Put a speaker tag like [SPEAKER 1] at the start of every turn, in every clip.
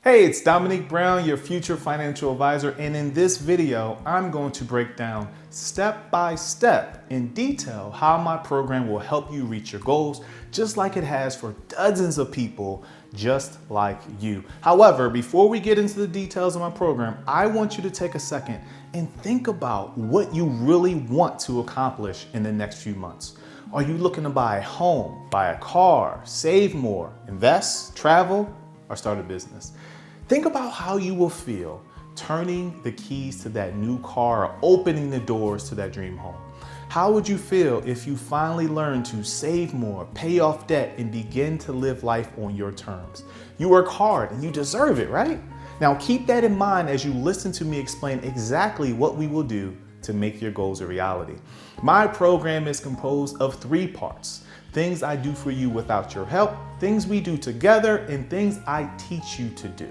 [SPEAKER 1] Hey, it's Dominique Brown, your future financial advisor, and in this video, I'm going to break down step by step in detail how my program will help you reach your goals, just like it has for dozens of people just like you. However, before we get into the details of my program, I want you to take a second and think about what you really want to accomplish in the next few months. Are you looking to buy a home, buy a car, save more, invest, travel, or start a business? Think about how you will feel turning the keys to that new car or opening the doors to that dream home. How would you feel if you finally learned to save more, pay off debt, and begin to live life on your terms? You work hard and you deserve it, right? Now keep that in mind as you listen to me explain exactly what we will do to make your goals a reality. My program is composed of 3 parts. Things I do for you without your help, things we do together, and things I teach you to do.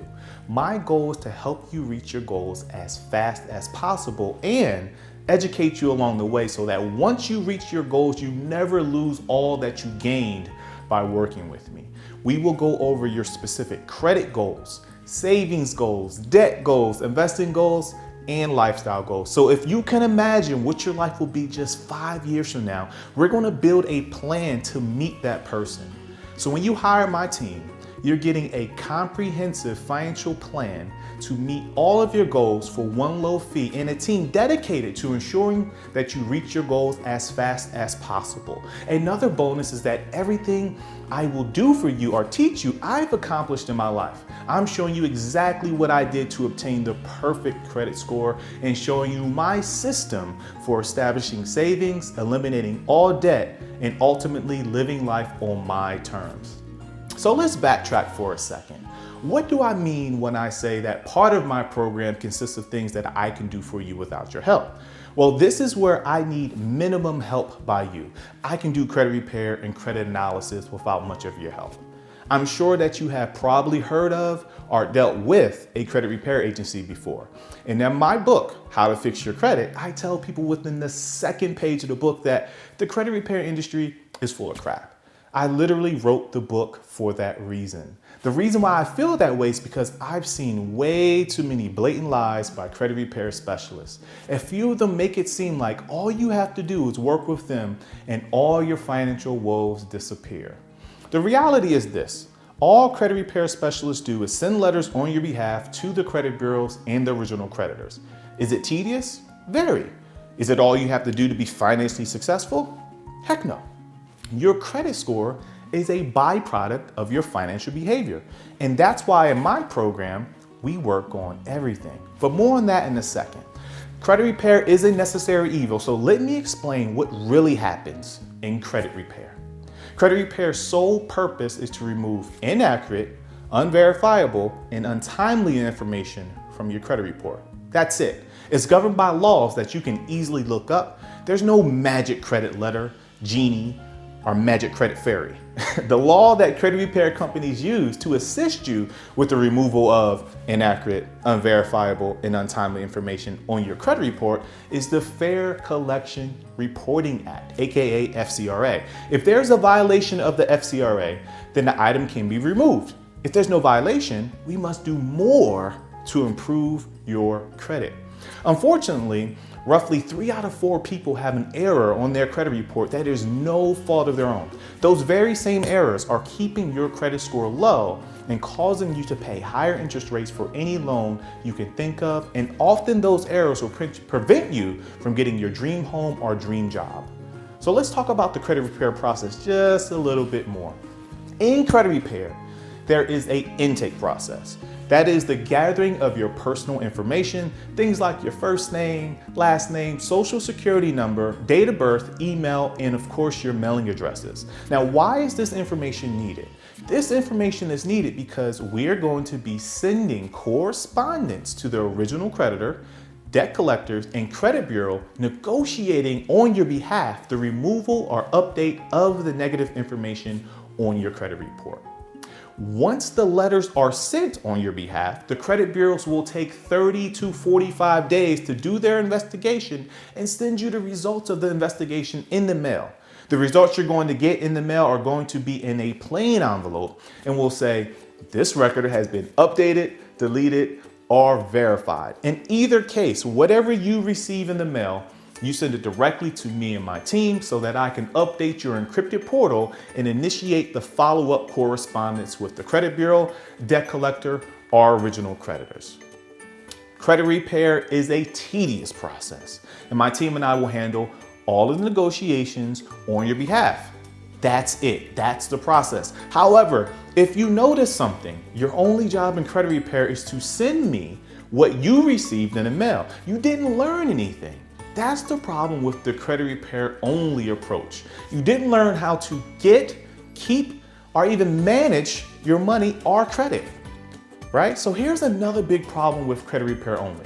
[SPEAKER 1] My goal is to help you reach your goals as fast as possible and educate you along the way so that once you reach your goals, you never lose all that you gained by working with me. We will go over your specific credit goals, savings goals, debt goals, investing goals, and lifestyle goals. So if you can imagine what your life will be just 5 years from now, we're going to build a plan to meet that person. So when you hire my team, you're getting a comprehensive financial plan to meet all of your goals for one low fee and a team dedicated to ensuring that you reach your goals as fast as possible. Another bonus is that everything I will do for you or teach you, I've accomplished in my life. I'm showing you exactly what I did to obtain the perfect credit score and showing you my system for establishing savings, eliminating all debt, and ultimately living life on my terms. So let's backtrack for a second. What do I mean when I say that part of my program consists of things that I can do for you without your help? Well, this is where I need minimum help by you. I can do credit repair and credit analysis without much of your help. I'm sure that you have probably heard of or dealt with a credit repair agency before. And in my book, How to Fix Your Credit, I tell people within the second page of the book that the credit repair industry is full of crap. I literally wrote the book for that reason. The reason why I feel that way is because I've seen way too many blatant lies by credit repair specialists. A few of them make it seem like all you have to do is work with them and all your financial woes disappear. The reality is this: all credit repair specialists do is send letters on your behalf to the credit bureaus and the original creditors. Is it tedious? Very. Is it all you have to do to be financially successful? Heck no. Your credit score is a byproduct of your financial behavior. And that's why in my program, we work on everything. But more on that in a second. Credit repair is a necessary evil, so let me explain what really happens in credit repair. Credit repair's sole purpose is to remove inaccurate, unverifiable, and untimely information from your credit report. That's it. It's governed by laws that you can easily look up. There's no magic credit letter, genie, or magic credit fairy. The law that credit repair companies use to assist you with the removal of inaccurate, unverifiable, and untimely information on your credit report is the Fair Collection Reporting Act, aka FCRA. If there's a violation of the FCRA, then the item can be removed. If there's no violation, we must do more to improve your credit. Unfortunately, roughly 3 out of 4 people have an error on their credit report that is no fault of their own. Those very same errors are keeping your credit score low and causing you to pay higher interest rates for any loan you can think of, and often those errors will prevent you from getting your dream home or dream job. So let's talk about the credit repair process just a little bit more. In credit repair, there is an intake process. That is the gathering of your personal information, things like your first name, last name, social security number, date of birth, email, and of course your mailing addresses. Now, why is this information needed? This information is needed because we're going to be sending correspondence to the original creditor, debt collectors, and credit bureau negotiating on your behalf the removal or update of the negative information on your credit report. Once the letters are sent on your behalf, the credit bureaus will take 30 to 45 days to do their investigation and send you the results of the investigation in the mail. The results you're going to get in the mail are going to be in a plain envelope and will say, This record has been updated, deleted, or verified. In either case, whatever you receive in the mail, you send it directly to me and my team so that I can update your encrypted portal and initiate the follow-up correspondence with the credit bureau, debt collector, or original creditors. Credit repair is a tedious process, and my team and I will handle all of the negotiations on your behalf. That's it. That's the process. However, if you notice something, your only job in credit repair is to send me what you received in the mail. You didn't learn anything. That's the problem with the credit repair only approach. You didn't learn how to get, keep, or even manage your money or credit, right? So here's another big problem with credit repair only.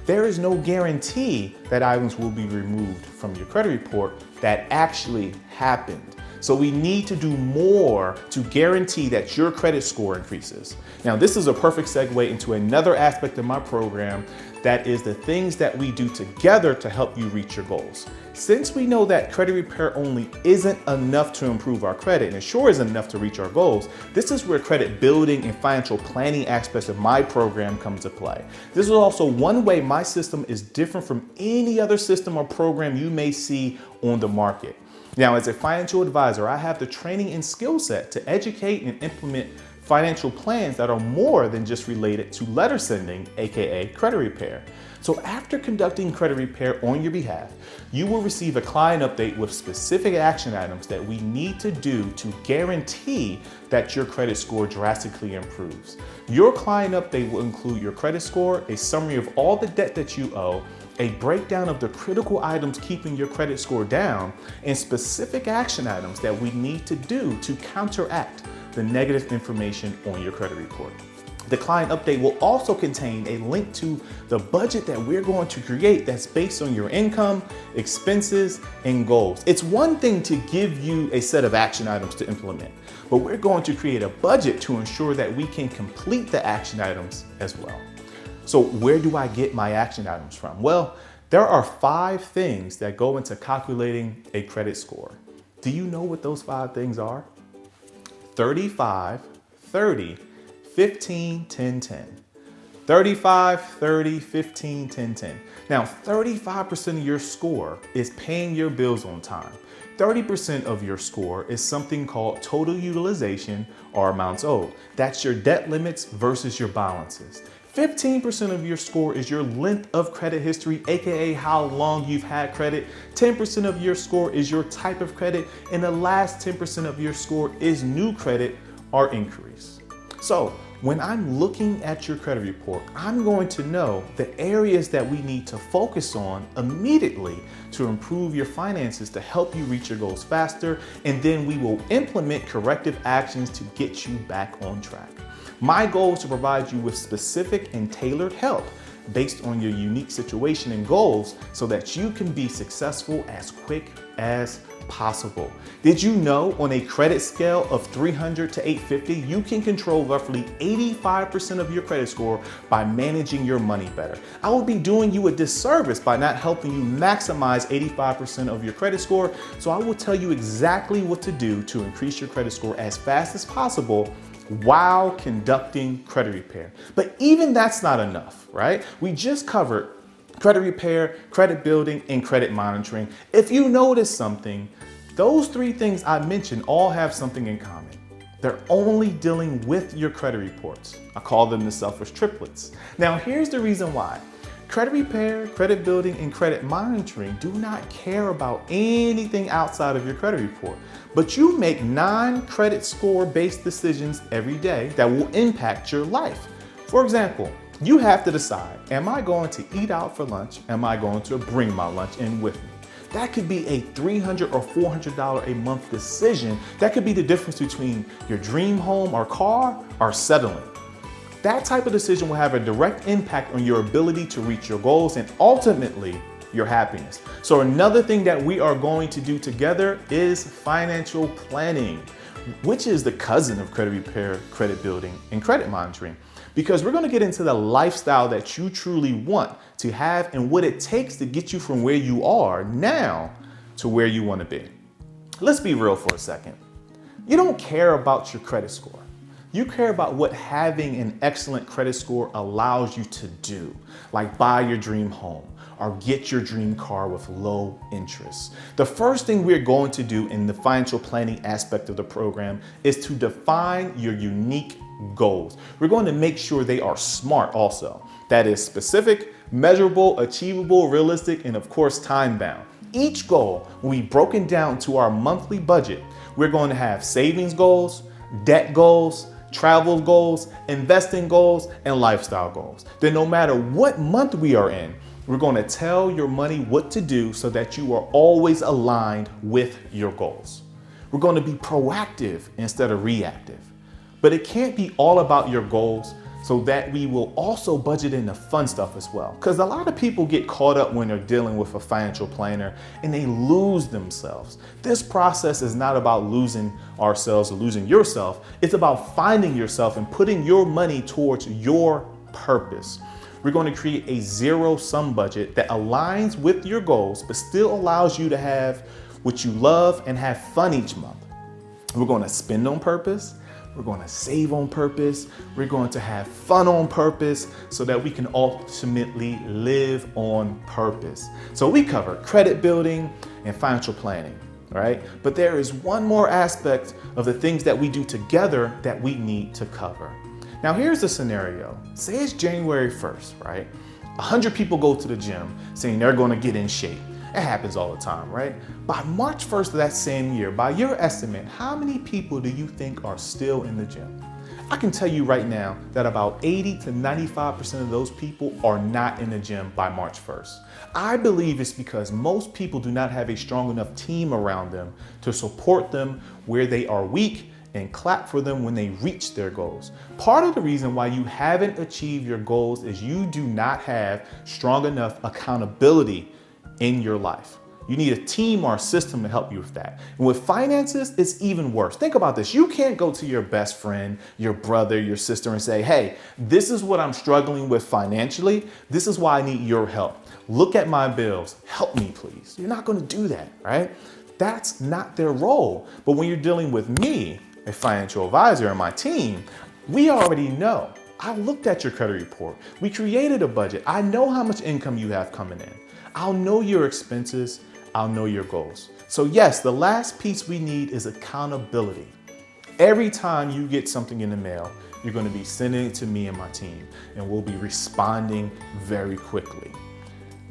[SPEAKER 1] There is no guarantee that items will be removed from your credit report that actually happened. So we need to do more to guarantee that your credit score increases. Now, this is a perfect segue into another aspect of my program, that is the things that we do together to help you reach your goals. Since we know that credit repair only isn't enough to improve our credit, and it sure isn't enough to reach our goals, this is where credit building and financial planning aspects of my program come to play. This is also one way my system is different from any other system or program you may see on the market. Now, as a financial advisor, I have the training and skill set to educate and implement financial plans that are more than just related to letter sending, aka credit repair. So after conducting credit repair on your behalf, you will receive a client update with specific action items that we need to do to guarantee that your credit score drastically improves. Your client update will include your credit score, a summary of all the debt that you owe, a breakdown of the critical items keeping your credit score down, and specific action items that we need to do to counteract the negative information on your credit report. The client update will also contain a link to the budget that we're going to create that's based on your income, expenses, and goals. It's one thing to give you a set of action items to implement, but we're going to create a budget to ensure that we can complete the action items as well. So where do I get my action items from? Well, there are 5 things that go into calculating a credit score. Do you know what those 5 things are? 35, 30, 15, 10, 10. 35, 30, 15, 10, 10. Now, 35% of your score is paying your bills on time. 30% of your score is something called total utilization or amounts owed. That's your debt limits versus your balances. 15% of your score is your length of credit history, aka how long you've had credit. 10% of your score is your type of credit, and the last 10% of your score is new credit or inquiries. So when I'm looking at your credit report, I'm going to know the areas that we need to focus on immediately to improve your finances to help you reach your goals faster, and then we will implement corrective actions to get you back on track. My goal is to provide you with specific and tailored help based on your unique situation and goals so that you can be successful as quick as possible. Did you know on a credit scale of 300 to 850, you can control roughly 85% of your credit score by managing your money better? I would be doing you a disservice by not helping you maximize 85% of your credit score, so I will tell you exactly what to do to increase your credit score as fast as possible while conducting credit repair. But even that's not enough, right? We just covered credit repair, credit building, and credit monitoring. If you notice something, those 3 things I mentioned all have something in common. They're only dealing with your credit reports. I call them the selfish triplets. Now, here's the reason why. Credit repair, credit building, and credit monitoring do not care about anything outside of your credit report. But you make 9 credit score-based decisions every day that will impact your life. For example, you have to decide, am I going to eat out for lunch? Am I going to bring my lunch in with me? That could be a $300 or $400 a month decision. That could be the difference between your dream home or car or settling. That type of decision will have a direct impact on your ability to reach your goals and ultimately your happiness. So another thing that we are going to do together is financial planning, which is the cousin of credit repair, credit building, and credit monitoring, because we're going to get into the lifestyle that you truly want to have and what it takes to get you from where you are now to where you want to be. Let's be real for a second. You don't care about your credit score. You care about what having an excellent credit score allows you to do, like buy your dream home or get your dream car with low interest. The first thing we're going to do in the financial planning aspect of the program is to define your unique goals. We're going to make sure they are SMART also. That is specific, measurable, achievable, realistic, and of course, time-bound. Each goal will be broken down to our monthly budget. We're going to have savings goals, debt goals, travel goals, investing goals, and lifestyle goals. Then no matter what month we are in, we're going to tell your money what to do so that you are always aligned with your goals. We're going to be proactive instead of reactive. But it can't be all about your goals, so that we will also budget in the fun stuff as well. Because a lot of people get caught up when they're dealing with a financial planner and they lose themselves. This process is not about losing ourselves or losing yourself. It's about finding yourself and putting your money towards your purpose. We're going to create a zero-sum budget that aligns with your goals, but still allows you to have what you love and have fun each month. We're going to spend on purpose. We're going to save on purpose. We're going to have fun on purpose so that we can ultimately live on purpose. So we cover credit building and financial planning, right? But there is one more aspect of the things that we do together that we need to cover. Now here's the scenario. Say it's January 1st, right? 100 people go to the gym saying they're going to get in shape. It happens all the time, right? By March 1st of that same year, by your estimate, how many people do you think are still in the gym? I can tell you right now that about 80 to 95% of those people are not in the gym by March 1st. I believe it's because most people do not have a strong enough team around them to support them where they are weak and clap for them when they reach their goals. Part of the reason why you haven't achieved your goals is you do not have strong enough accountability in your life. You need a team or a system to help you with that. And with finances, it's even worse. Think about this. You can't go to your best friend, your brother, your sister and say, hey, this is what I'm struggling with financially. This is why I need your help. Look at my bills. Help me, please. You're not going to do that, right? That's not their role. But when you're dealing with me, a financial advisor, and my team, we already know. I looked at your credit report. We created a budget. I know how much income you have coming in. I'll know your expenses. I'll know your goals. So yes, the last piece we need is accountability. Every time you get something in the mail, you're going to be sending it to me and my team, and we'll be responding very quickly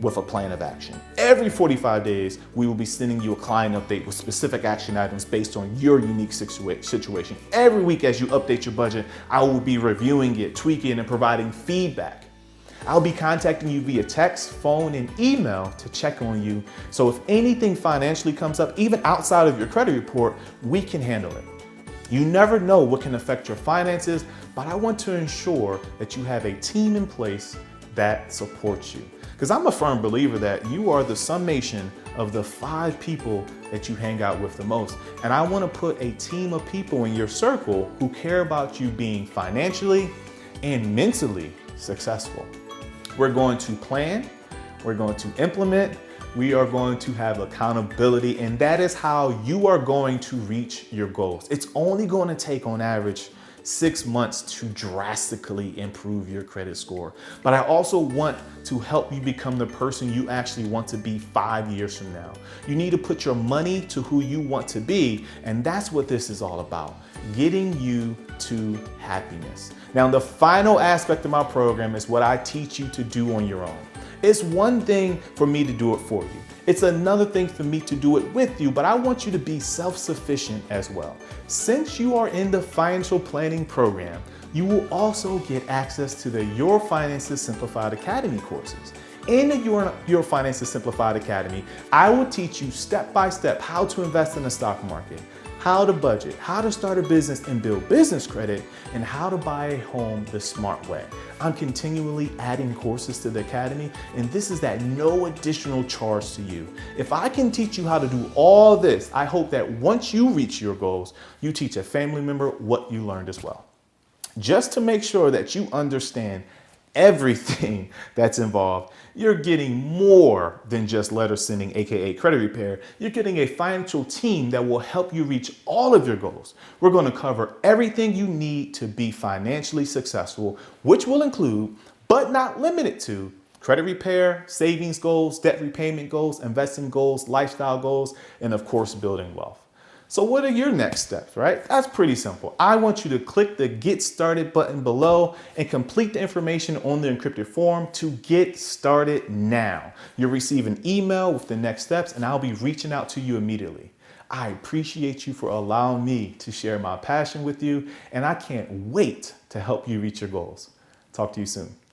[SPEAKER 1] with a plan of action. Every 45 days, we will be sending you a client update with specific action items based on your unique situation. Every week as you update your budget, I will be reviewing it, tweaking, and providing feedback. I'll be contacting you via text, phone, and email to check on you. So if anything financially comes up, even outside of your credit report, we can handle it. You never know what can affect your finances, but I want to ensure that you have a team in place that supports you. Because I'm a firm believer that you are the summation of the 5 people that you hang out with the most. And I want to put a team of people in your circle who care about you being financially and mentally successful. We're going to plan, we're going to implement, we are going to have accountability, and that is how you are going to reach your goals. It's only going to take on average 6 months to drastically improve your credit score. But I also want to help you become the person you actually want to be 5 years from now. You need to put your money to who you want to be, and that's what this is all about, getting you to happiness. Now, the final aspect of my program is what I teach you to do on your own. It's one thing for me to do it for you. It's another thing for me to do it with you, but I want you to be self-sufficient as well. Since you are in the financial planning program, you will also get access to the Your Finances Simplified Academy courses. In the Your Finances Simplified Academy, I will teach you step by step how to invest in the stock market, how to budget, how to start a business and build business credit, and how to buy a home the smart way. I'm continually adding courses to the Academy, and this is at no additional charge to you. If I can teach you how to do all this, I hope that once you reach your goals, you teach a family member what you learned as well. Just to make sure that you understand everything that's involved. You're getting more than just letter sending, aka credit repair. You're getting a financial team that will help you reach all of your goals. We're going to cover everything you need to be financially successful, which will include, but not limited to, credit repair, savings goals, debt repayment goals, investing goals, lifestyle goals, and of course, building wealth. So what are your next steps, right? That's pretty simple. I want you to click the Get Started button below and complete the information on the encrypted form to get started now. You'll receive an email with the next steps and I'll be reaching out to you immediately. I appreciate you for allowing me to share my passion with you, and I can't wait to help you reach your goals. Talk to you soon.